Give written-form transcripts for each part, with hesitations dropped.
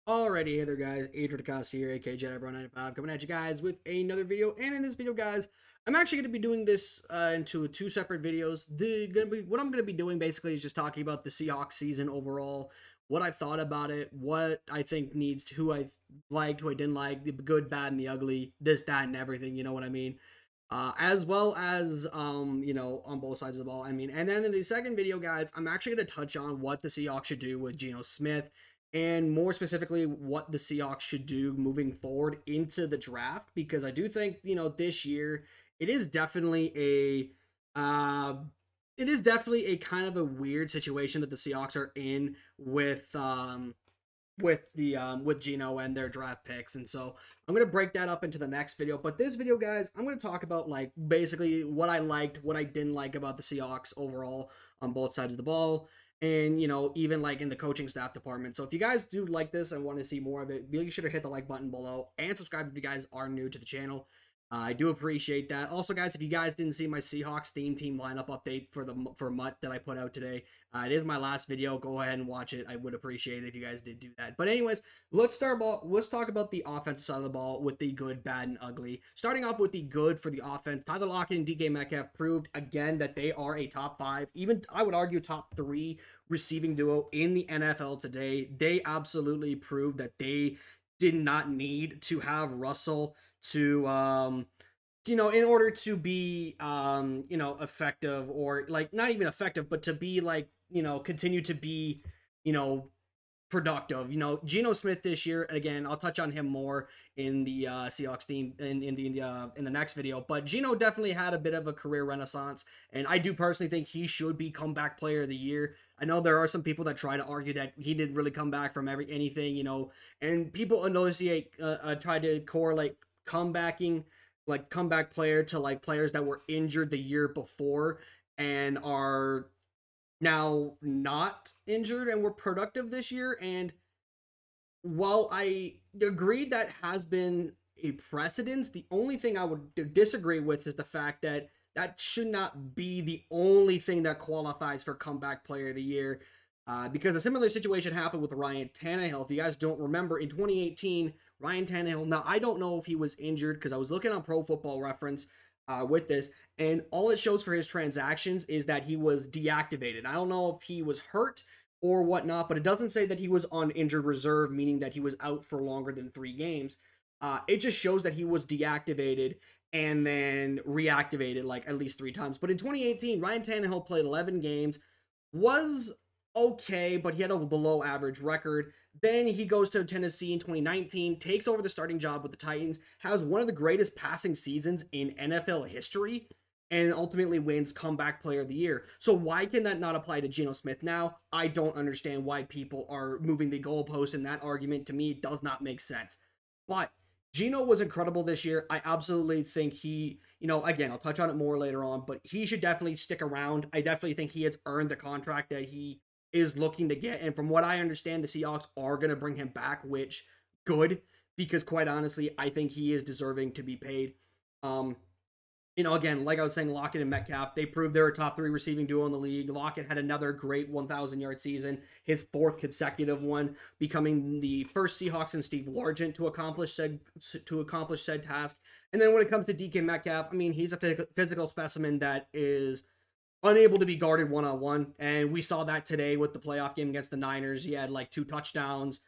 Alrighty, hey there guys, Adrian DeCosta here, aka JediBro95, coming at you guys with another video. And in this video, guys, I'm actually going to be doing this into two separate videos. What I'm going to be doing basically is just talking about the Seahawks season overall, what I thought about it, what I think needs, who I liked, who I didn't like, the good, bad, and the ugly, this, that, and everything. You know what I mean? As well as on both sides of the ball. I mean, and then in the second video, guys, I'm actually going to touch on what the Seahawks should do with Geno Smith, and more specifically, what the Seahawks should do moving forward into the draft, because I do think, this year it is definitely a kind of a weird situation that the Seahawks are in with Geno and their draft picks. And so I'm going to break that up into the next video. But this video, guys, I'm going to talk about like basically what I liked, what I didn't like about the Seahawks overall on both sides of the ball, and even like in the coaching staff department. So if you guys do like this and want to see more of it, be sure to hit the like button below and subscribe if you guys are new to the channel. I do appreciate that. Also, guys, if you guys didn't see my Seahawks team lineup update for Mutt that I put out today, it is my last video. Go ahead and watch it. I would appreciate it if you guys did do that. But anyways, let's talk about the offensive side of the ball with the good, bad, and ugly. Starting off with the good for the offense, Tyler Lockett and DK Metcalf proved again that they are a top 5, even I would argue top 3 receiving duo in the NFL today. They absolutely proved that they did not need to have Russell to in order to be effective, or like not even effective, but to be like continue to be productive. Geno Smith this year, and again, I'll touch on him more in the Seahawks team in the next video. But Geno definitely had a bit of a career renaissance, and I do personally think he should be comeback player of the year. I know there are some people that try to argue that he didn't really come back from anything, and people associate try to correlate comeback player to like players that were injured the year before and are now not injured and were productive this year. And while I agree that has been a precedence, the only thing I would disagree with is the fact that that should not be the only thing that qualifies for comeback player of the year. Because a similar situation happened with Ryan Tannehill. If you guys don't remember, in 2018, Ryan Tannehill, now I don't know if he was injured because I was looking on Pro Football Reference with this, and all it shows for his transactions is that he was deactivated. I don't know if he was hurt or whatnot, but it doesn't say that he was on injured reserve, meaning that he was out for longer than 3 games. It just shows that he was deactivated and then reactivated like at least 3 times. But in 2018, Ryan Tannehill played 11 games, was okay, but he had a below average record. Then he goes to Tennessee in 2019, takes over the starting job with the Titans, has one of the greatest passing seasons in NFL history, and ultimately wins comeback player of the year. So why can that not apply to Geno Smith now? I don't understand why people are moving the goalposts in that argument. To me, it does not make sense. But Geno was incredible this year. I absolutely think he, again, I'll touch on it more later on, but he should definitely stick around. I definitely think he has earned the contract that he is looking to get. And from what I understand, the Seahawks are going to bring him back, which good, because quite honestly, I think he is deserving to be paid. Again, like I was saying, Lockett and Metcalf, they proved they're a top 3 receiving duo in the league. Lockett had another great 1,000-yard season, his 4th consecutive one, becoming the first Seahawks and Steve Largent to accomplish said task. And then when it comes to DK Metcalf, I mean, he's a physical specimen that is unable to be guarded one-on-one, and we saw that today with the playoff game against the Niners. He had like 2 touchdowns.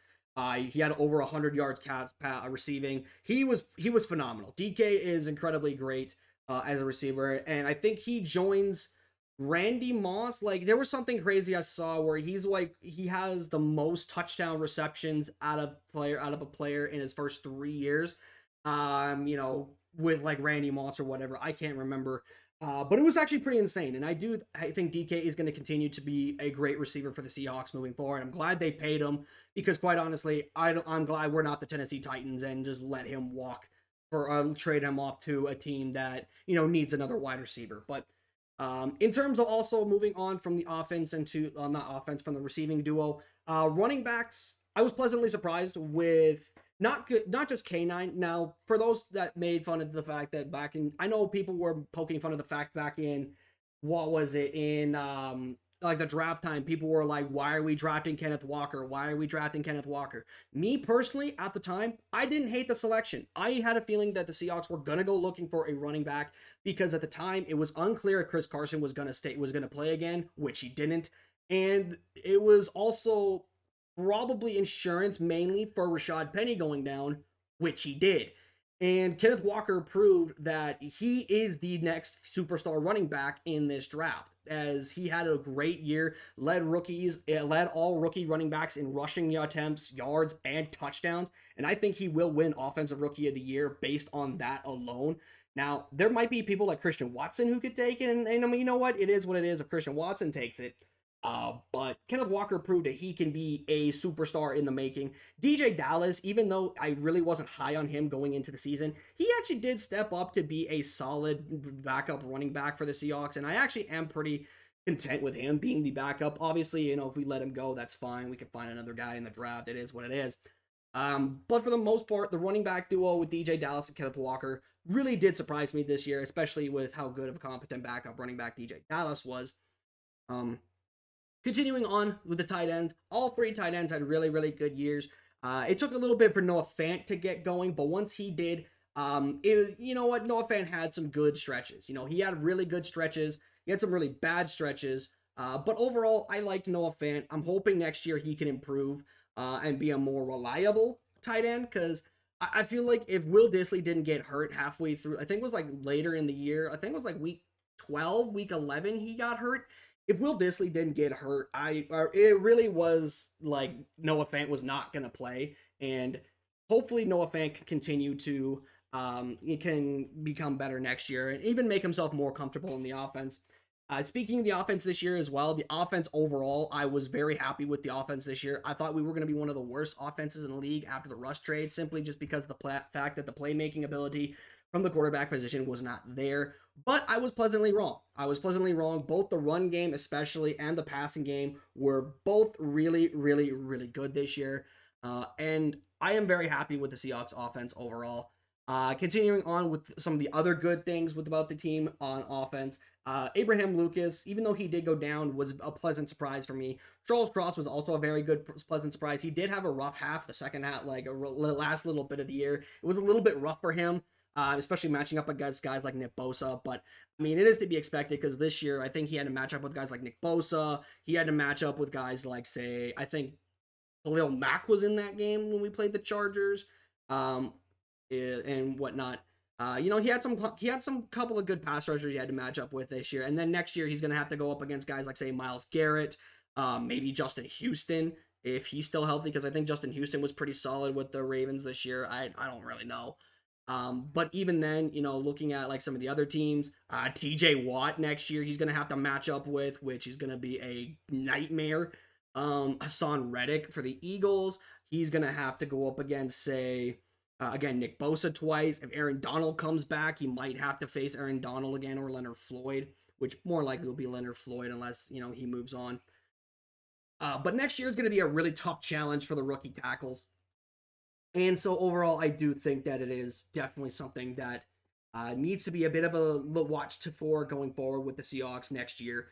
He had over 100 yards receiving. He was phenomenal. DK is incredibly great as a receiver, and I think he joins Randy Moss. Like, there was something crazy I saw where he has the most touchdown receptions out of a player in his first 3 years. With like Randy Moss or whatever. I can't remember. But it was actually pretty insane. And I think DK is going to continue to be a great receiver for the Seahawks moving forward. I'm glad they paid him, because quite honestly, I'm glad we're not the Tennessee Titans and just let him walk or trade him off to a team that, needs another wide receiver. But in terms of also moving on from the offense into, not offense, from the receiving duo, running backs, I was pleasantly surprised with not just K9. Now, for those that made fun of the fact that I know people were poking fun of the fact back in, what was it, in like the draft time, people were like, why are we drafting Kenneth Walker? Why are we drafting Kenneth Walker? Me personally, at the time, I didn't hate the selection. I had a feeling that the Seahawks were going to go looking for a running back because at the time it was unclear if Chris Carson was going to play again, which he didn't. And it was also probably insurance mainly for Rashad Penny going down, which he did. And Kenneth Walker proved that he is the next superstar running back in this draft, as he had a great year, led all rookie running backs in rushing attempts, yards, and touchdowns. And I think he will win Offensive Rookie of the Year based on that alone. Now, there might be people like Christian Watson who could take it, and I mean, you know what? It is what it is if Christian Watson takes it. But Kenneth Walker proved that he can be a superstar in the making. DJ Dallas, even though I really wasn't high on him going into the season, he actually did step up to be a solid backup running back for the Seahawks, and I actually am pretty content with him being the backup. Obviously, you know, if we let him go, that's fine. We can find another guy in the draft. It is what it is. But for the most part, the running back duo with DJ Dallas and Kenneth Walker really did surprise me this year, especially with how good of a competent backup running back DJ Dallas was. Continuing on with the tight ends, all three tight ends had really, really good years. It took a little bit for Noah Fant to get going, but once he did, you know what? Noah Fant had some good stretches. You know, he had really good stretches. He had some really bad stretches. But overall, I liked Noah Fant. I'm hoping next year he can improve and be a more reliable tight end, because I feel like if Will Dissly didn't get hurt halfway through, I think it was like later in the year, I think it was like week 12, week 11, he got hurt. If Will Dissly didn't get hurt, it really was like Noah Fant was not going to play. And hopefully Noah Fant can continue to, he can become better next year and even make himself more comfortable in the offense. Speaking of the offense this year as well, the offense overall, I was very happy with the offense this year. I thought we were going to be one of the worst offenses in the league after the Russ trade, simply just because of the fact that the playmaking ability from the quarterback position was not there. But I was pleasantly wrong. I was pleasantly wrong. Both the run game especially and the passing game were both really, really, really good this year. And I am very happy with the Seahawks offense overall. Continuing on with some of the other good things about the team on offense, Abraham Lucas, even though he did go down, was a pleasant surprise for me. Charles Cross was also a very good, pleasant surprise. He did have a rough half, the second half, like a last little bit of the year. It was a little bit rough for him, especially matching up against guys like Nick Bosa. But, I mean, it is to be expected because this year, I think he had to match up with guys like Nick Bosa. He had to match up with guys like, say, I think Khalil Mack was in that game when we played the Chargers. And whatnot. You know, he had some couple of good pass rushers he had to match up with this year, and then next year he's gonna have to go up against guys like, say, Myles Garrett, maybe Justin Houston if he's still healthy, because I think Justin Houston was pretty solid with the Ravens this year. I don't really know. But even then, you know, looking at like some of the other teams, TJ Watt next year he's gonna have to match up with, which is gonna be a nightmare. Hassan Reddick for the Eagles, he's gonna have to go up against, say, again, Nick Bosa twice. If Aaron Donald comes back, he might have to face Aaron Donald again or Leonard Floyd, which more likely will be Leonard Floyd unless, you know, he moves on. But next year is going to be a really tough challenge for the rookie tackles. And so overall, I do think that it is definitely something that needs to be a bit of a watch for going forward with the Seahawks next year.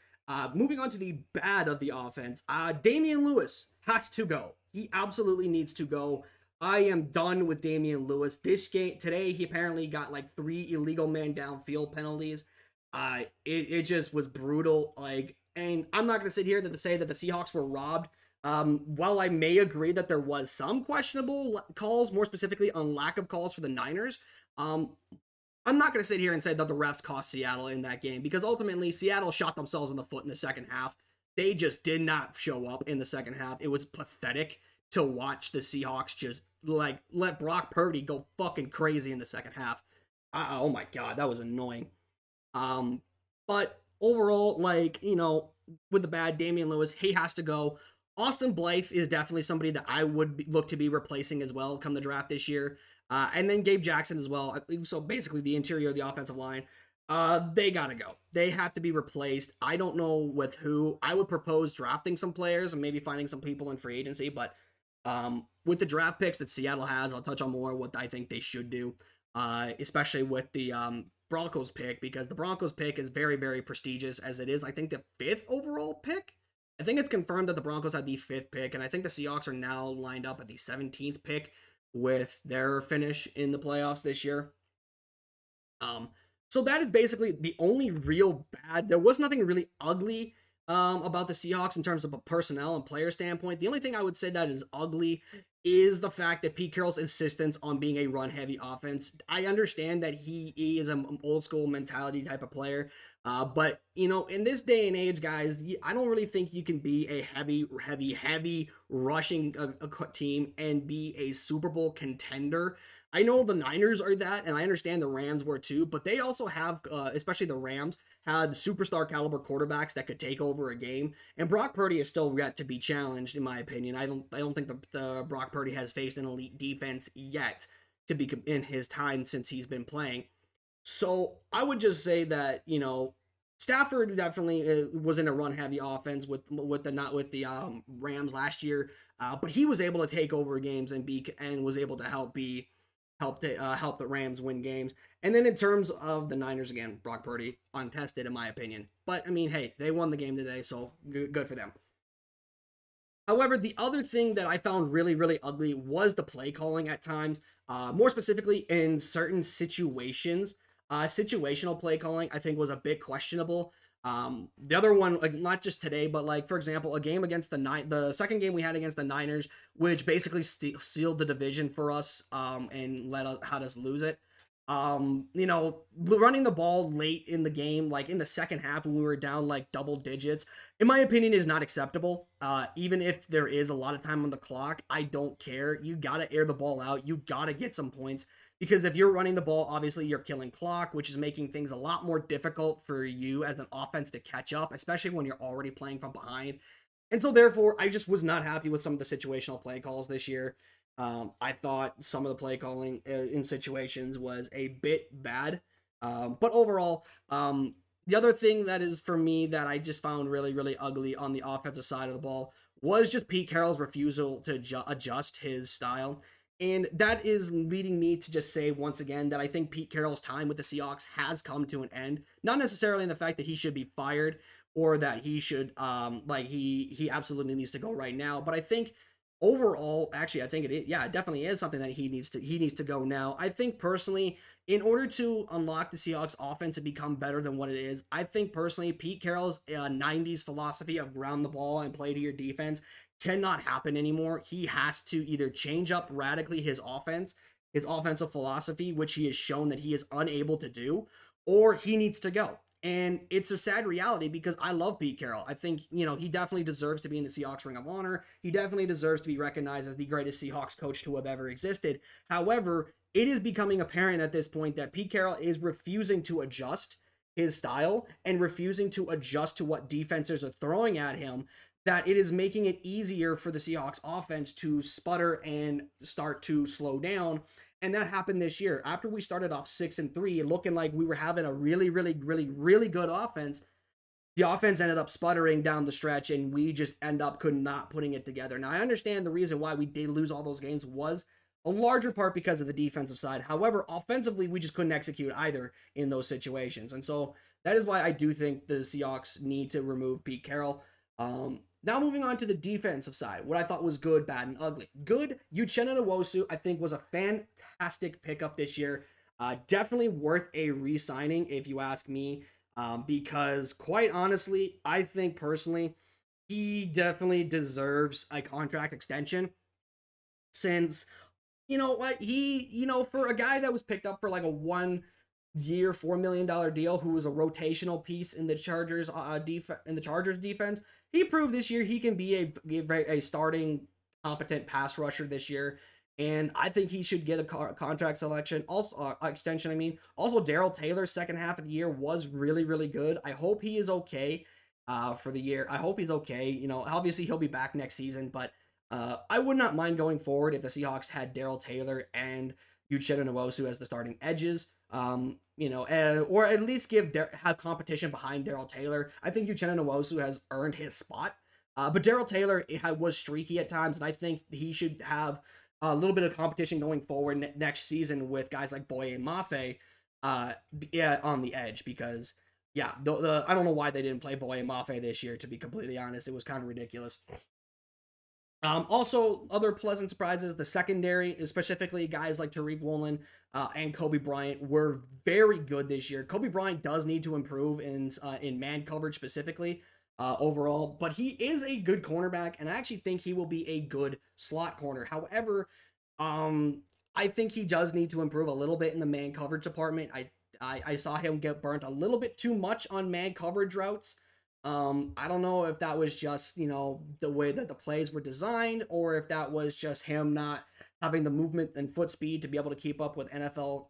Moving on to the bad of the offense, Damian Lewis has to go. He absolutely needs to go. I am done with Damian Lewis. This game today, he apparently got like 3 illegal man downfield penalties. It just was brutal. Like, and I'm not going to sit here to say that the Seahawks were robbed. While I may agree that there was some questionable calls, more specifically on lack of calls for the Niners, I'm not going to sit here and say that the refs cost Seattle in that game, because ultimately Seattle shot themselves in the foot in the second half. They just did not show up in the second half. It was pathetic to watch the Seahawks just like let Brock Purdy go fucking crazy in the second half. Oh my God, that was annoying. But overall, like, you know, with the bad, Damian Lewis, he has to go. Austin Blythe is definitely somebody that I would look to be replacing as well come the draft this year. And then Gabe Jackson as well. So basically the interior of the offensive line. They gotta go. They have to be replaced. I don't know with who. I would propose drafting some players and maybe finding some people in free agency, but with the draft picks that Seattle has, I'll touch on more what I think they should do, especially with the Broncos pick, because the Broncos pick is very, very prestigious as it is. I think the 5th overall pick. I think it's confirmed that the Broncos had the 5th pick, and I think the Seahawks are now lined up at the 17th pick with their finish in the playoffs this year. So that is basically the only real bad. There was nothing really ugly about the Seahawks in terms of a personnel and player standpoint. The only thing I would say that is ugly is the fact that Pete Carroll's insistence on being a run-heavy offense. I understand that he is an old-school mentality type of player, but, you know, in this day and age, guys, I don't really think you can be a heavy rushing team and be a Super Bowl contender. I know the Niners are that, and I understand the Rams were too, but they also have, especially the Rams, had superstar caliber quarterbacks that could take over a game, and Brock Purdy is still yet to be challenged, in my opinion. I don't think the Brock Purdy has faced an elite defense yet to be in his time since he's been playing. So I would just say that, you know, Stafford definitely was in a run-heavy offense with the Rams last year, but he was able to take over games and was able to help the Rams win games. And then in terms of the Niners, again, Brock Purdy, untested in my opinion. But, I mean, hey, they won the game today, so good for them. However, the other thing that I found really, really ugly was the play calling at times. More specifically, in certain situations. Situational play calling, I think, was a bit questionable. The other one, like, not just today, but like, for example, a game against the second game we had against the Niners, which basically sealed the division for us, and had us lose it. You know, running the ball late in the game, like in the second half when we were down like double digits, in my opinion, is not acceptable. Even if there is a lot of time on the clock, I don't care. You gotta air the ball out. You gotta get some points. Because if you're running the ball, obviously you're killing clock, which is making things a lot more difficult for you as an offense to catch up, especially when you're already playing from behind. And so therefore, I just was not happy with some of the situational play calls this year. I thought some of the play calling in situations was a bit bad. But overall, the other thing that is for me that I just found really, really ugly on the offensive side of the ball was just Pete Carroll's refusal to adjust his style. And that is leading me to just say once again that I think Pete Carroll's time with the Seahawks has come to an end. Not necessarily in the fact that he should be fired or that he should, he absolutely needs to go right now. But I think overall, actually, I think it definitely is something that he needs to go now. I think personally, in order to unlock the Seahawks offense and become better than what it is, I think personally, Pete Carroll's 90s philosophy of round the ball and play to your defense cannot happen anymore. He has to either change up radically his offensive philosophy, which he has shown that he is unable to do, or he needs to go. And it's a sad reality because I love Pete Carroll. I think, you know, he definitely deserves to be in the Seahawks Ring of Honor. He definitely deserves to be recognized as the greatest Seahawks coach to have ever existed. However, it is becoming apparent at this point that Pete Carroll is refusing to adjust his style and refusing to adjust to what defenses are throwing at him, that it is making it easier for the Seahawks offense to sputter and start to slow down. And that happened this year. After we started off 6-3, looking like we were having a really, really, really, really good offense, the offense ended up sputtering down the stretch, and we just could not putting it together. Now, I understand the reason why we did lose all those games was a larger part because of the defensive side. However, offensively, we just couldn't execute either in those situations. And so that is why I do think the Seahawks need to remove Pete Carroll. Now moving on to the defensive side, what I thought was good, bad, and ugly. Good, Uchenna Nwosu, I think, was a fantastic pickup this year. Definitely worth a re-signing, if you ask me, because quite honestly, I think personally, he definitely deserves a contract extension since, you know what, for a guy that was picked up for like a 1 year, $4 million deal, who was a rotational piece in the Chargers defense, he proved this year he can be a starting competent pass rusher this year, and I think he should get a contract extension. I mean, also Darrell Taylor's second half of the year was really, really good. I hope he is okay for the year. I hope he's okay. You know, obviously he'll be back next season, but I would not mind going forward if the Seahawks had Darrell Taylor and Uchenna Nwosu as the starting edges. Or at least have competition behind Darrell Taylor. I think Uchenna Nwosu has earned his spot, but Darrell Taylor was streaky at times, and I think he should have a little bit of competition going forward next season with guys like Boye Mafe. yeah, on the edge because yeah, I don't know why they didn't play Boye Mafe this year. To be completely honest, it was kind of ridiculous. Also, other pleasant surprises. The secondary, specifically guys like Tariq Woolen and Kobe Bryant, were very good this year. Kobe Bryant does need to improve in man coverage specifically overall, but he is a good cornerback, and I actually think he will be a good slot corner. However, I think he does need to improve a little bit in the man coverage department. I saw him get burnt a little bit too much on man coverage routes. I don't know if that was just, the way that the plays were designed, or if that was just him not having the movement and foot speed to be able to keep up with NFL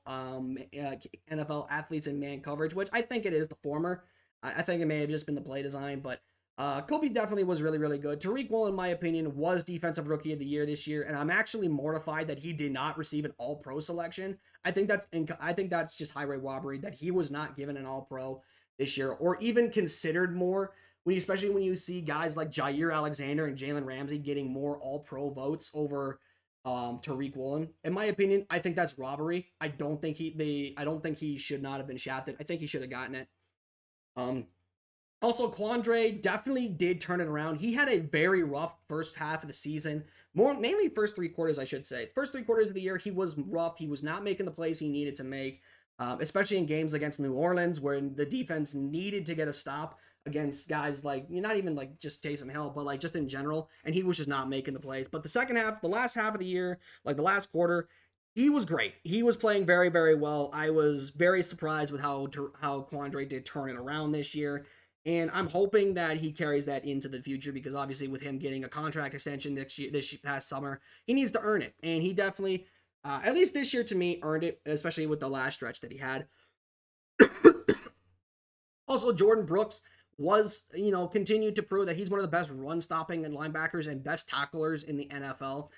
athletes in man coverage, which I think it is the former. I think it may have just been the play design, but Kobe definitely was really, really good. Tariq Woolen, in my opinion, was Defensive Rookie of the Year this year, and I'm actually mortified that he did not receive an All-Pro selection. I think that's just highway robbery that he was not given an All-Pro this year, or even considered more, especially when you see guys like Jair Alexander and Jalen Ramsey getting more All-Pro votes over Tariq Woolen. In my opinion, I think that's robbery. I don't think he should not have been shafted. I think he should have gotten it. Also, Quandre definitely did turn it around. He had a very rough first half of the season, mainly first 3 quarters, I should say. First 3 quarters of the year, he was rough. He was not making the plays he needed to make. Especially in games against New Orleans, where the defense needed to get a stop against guys like, not even like just Taysom Hill, but like just in general, and he was just not making the plays. But the second half, the last half of the year, like the last quarter, he was great. He was playing very, very well. I was very surprised with how Quandre did turn it around this year. And I'm hoping that he carries that into the future, because obviously with him getting a contract extension this past summer, he needs to earn it. And he definitely, at least this year to me, earned it, especially with the last stretch that he had. Also, Jordan Brooks was, continued to prove that he's one of the best run-stopping linebackers and best tacklers in the NFL.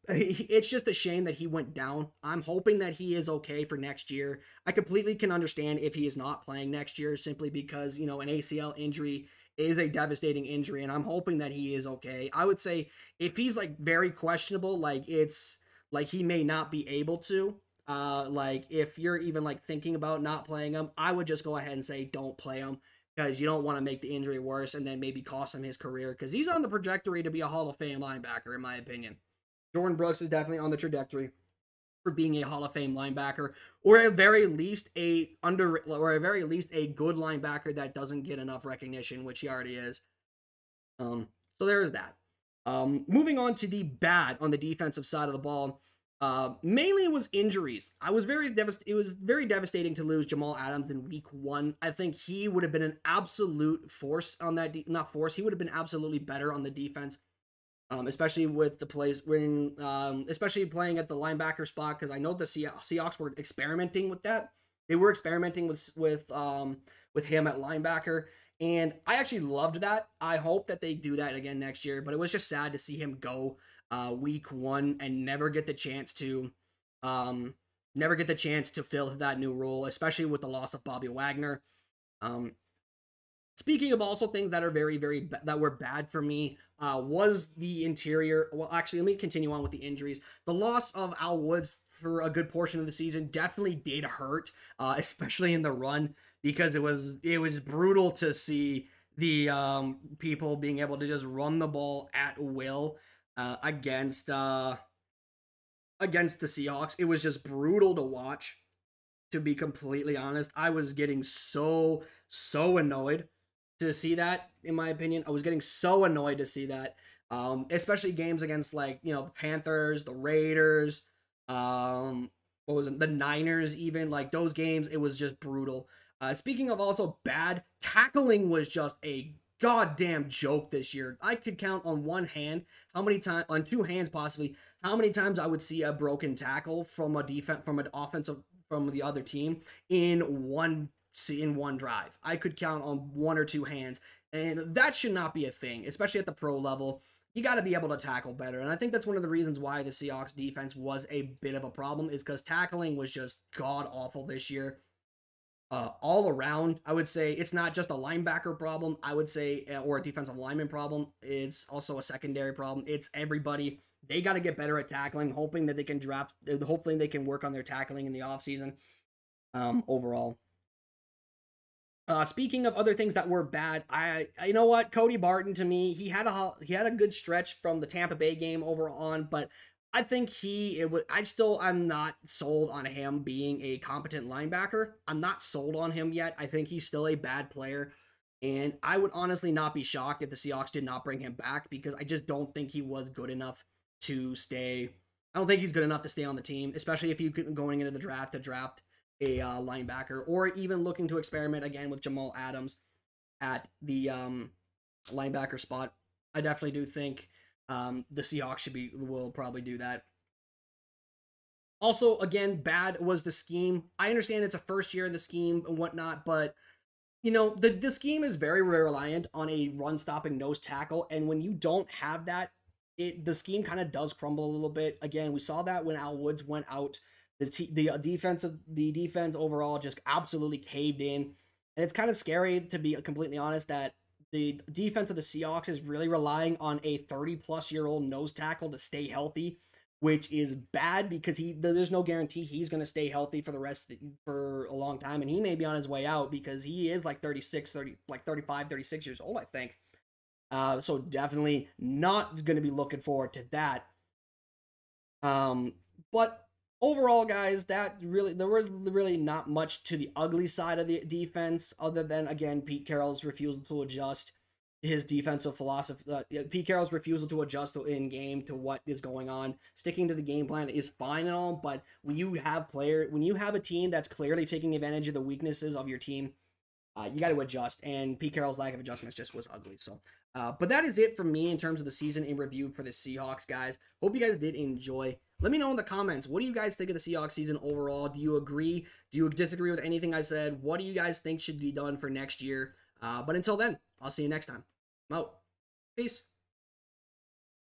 It's just a shame that he went down. I'm hoping that he is okay for next year. I completely can understand if he is not playing next year, simply because, an ACL injury is a devastating injury, and I'm hoping that he is okay. I would say if he's like very questionable, like it's like he may not be able to, like if you're even like thinking about not playing him, I would just go ahead and say don't play him, because you don't want to make the injury worse and then maybe cost him his career, because he's on the trajectory to be a Hall of Fame linebacker, in my opinion. Jordan Brooks is definitely on the trajectory for being a Hall of Fame linebacker, or at very least a good linebacker that doesn't get enough recognition, which he already is. So there is that. Moving on to the bad on the defensive side of the ball. Mainly it was injuries. It was very devastating to lose Jamal Adams in week 1. I think he would have been an absolute force on that. Not force. He would have been absolutely better on the defense. Especially with the plays especially playing at the linebacker spot, because I know the Seahawks were experimenting with that. They were experimenting with him at linebacker, and I actually loved that. I hope that they do that again next year. But it was just sad to see him go week 1 and never get the chance to fill that new role, especially with the loss of Bobby Wagner. Speaking of also things that are that were bad for me, was the interior. Well, actually, let me continue on with the injuries. The loss of Al Woods for a good portion of the season definitely did hurt, especially in the run, because it was brutal to see the people being able to just run the ball at will against the Seahawks. It was just brutal to watch, to be completely honest. I was getting so annoyed to see that, in my opinion. I was getting so annoyed to see that, especially games against the Panthers, the Raiders, the Niners, even like those games. It was just brutal. Speaking of also bad, tackling was just a goddamn joke this year. I could count on one hand on 2 hands possibly, how many times I would see a broken tackle from the other team in one drive. I could count on 1 or 2 hands, and that should not be a thing, especially at the pro level. You got to be able to tackle better, and I think that's one of the reasons why the Seahawks defense was a bit of a problem, is because tackling was just god awful this year. All around, I would say it's not just a linebacker problem, I would say, or a defensive lineman problem. It's also a secondary problem. It's everybody. They got to get better at tackling, hoping that they can work on their tackling in the offseason. overall. Speaking of other things that were bad, you know what, Cody Barton, to me, he had a good stretch from the Tampa Bay game over on, but I think I'm not sold on him being a competent linebacker. I'm not sold on him yet. I think he's still a bad player, and I would honestly not be shocked if the Seahawks did not bring him back, because I just don't think he was good enough to stay. I don't think he's good enough to stay on the team, especially if you going into the draft to draft a linebacker, or even looking to experiment again with Jamal Adams at the linebacker spot. I definitely do think the Seahawks will probably do that. Also, again, bad was the scheme. I understand it's a first year in the scheme and whatnot, but the scheme is very reliant on a run stopping nose tackle, and when you don't have that, the scheme kind of does crumble a little bit. Again, we saw that when Al Woods went out. The defense overall just absolutely caved in, and it's kind of scary, to be completely honest, that the defense of the Seahawks is really relying on a 30-plus-year-old nose tackle to stay healthy, which is bad because there's no guarantee he's going to stay healthy for a long time, and he may be on his way out because he is like 35, 36 years old, I think. So definitely not going to be looking forward to that. But overall, guys, there was really not much to the ugly side of the defense, other than, again, Pete Carroll's refusal to adjust his defensive philosophy. Pete Carroll's refusal to adjust in game to what is going on. Sticking to the game plan is fine and all, but when you have a team that's clearly taking advantage of the weaknesses of your team, you got to adjust, and Pete Carroll's lack of adjustments just was ugly. So, but that is it for me in terms of the season in review for the Seahawks, guys. Hope you guys did enjoy. Let me know in the comments, what do you guys think of the Seahawks season overall? Do you agree? Do you disagree with anything I said? What do you guys think should be done for next year? But until then, I'll see you next time. I'm out. Peace.